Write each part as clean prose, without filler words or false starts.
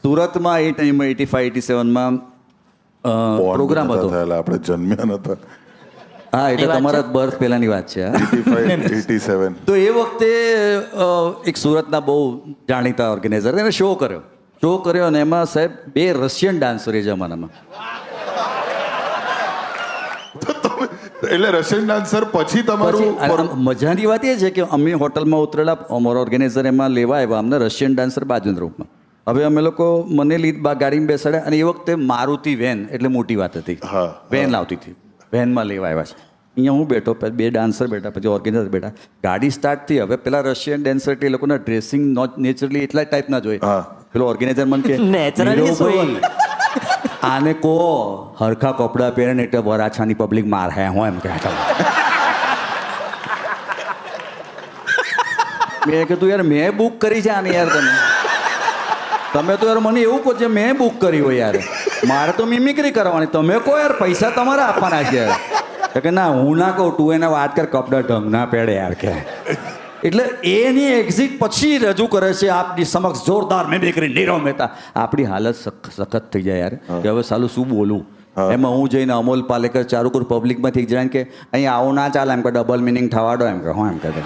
સુરતમાં એ ટાઈમમાં 85-87માં પ્રોગ્રામ હતો. આપણે જન્મ્યા નતા. હા, એટલે તમારા બર્થ પહેલાની વાત છે. 85-87. તો એ વખતે એક સુરતના બહુ જાણીતા ઓર્ગેનાઇઝર એને શો કર્યો અને એમાં સાહેબ 2 રશિયન ડાન્સર એ જમાનામાં. એટલે રશિયન ડાન્સર પછી તમારું મજાની વાત એ છે કે અમે હોટલમાં ઉતરેલા, અમારો ઓર્ગેનાઇઝર એમાં લેવા આવ્યા અમને રશિયન ડાન્સર બાજુના રૂમમાં. હવે અમે લોકો મને ગાડીમાં બેસાડ્યા અને એ વખતે મારુતિ વેન એટલે મોટી વાત હતી. વેન આવતી હતી, વેનમાં લેવા આવ્યા છે. અહીંયા હું બેઠો, 2 ડાન્સર બેઠા, પછી ઓર્ગેનાઇઝર બેઠા. ગાડી સ્ટાર્ટ થઈ. હવે પેલા રશિયન ડાન્સર એ લોકોના ડ્રેસિંગ નેચરલી એટલા ટાઈપના જોઈએ. પેલો ઓર્ગેનાઇઝર મને કે નેચરલી આને કો હરખા કપડાં પહેરે ને એટલે વરાછાની પબ્લિક માર હે હું એમ કહેતા. મેં કીધું યાર મેં બુક કરી છે આને યાર, તમે તો યાર મને એવું કહો છો મેં બુક કરી હોય યાર, મારે તો મિમિક્રી કરવાની, તમે કહો યાર પૈસા તમારે આપવાના છે યાર. કે ના હું ના કહું, તું એને વાત કર કપડા ઢંગ ના પહેરે યાર કે. એટલે એની એક્ઝિટ પછી રજૂ કરે છે આપની સમક્ષ જોરદાર મિમિક્રી નીરવ મહેતા. આપણી હાલત સખત થઈ જાય યાર કે હવે સાલું શું બોલું. એમાં હું જઈને અમોલ પાલેકર ચારુકુર પબ્લિકમાંથી એક જણાને કે અહીંયા આવું ના ચાલે એમ કે ડબલ મિનિંગ થવાડો એમ કે હું એમ કહેતો.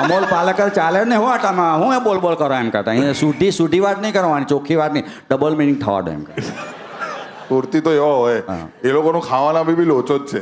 અમોલ પાલેકર ચાલે ને હું આટામાં હું એ બોલ કરો એમ કહેતા. અહીંયા સૂટી વાત નહીં કરવાની, ચોખ્ખી વાત નહીં, ડબલ મિનિંગ થવાડો એમ કે. પૂર્તિ તો એવો હોય એ લોકોનું ખાવાના બી લોચો જ છે.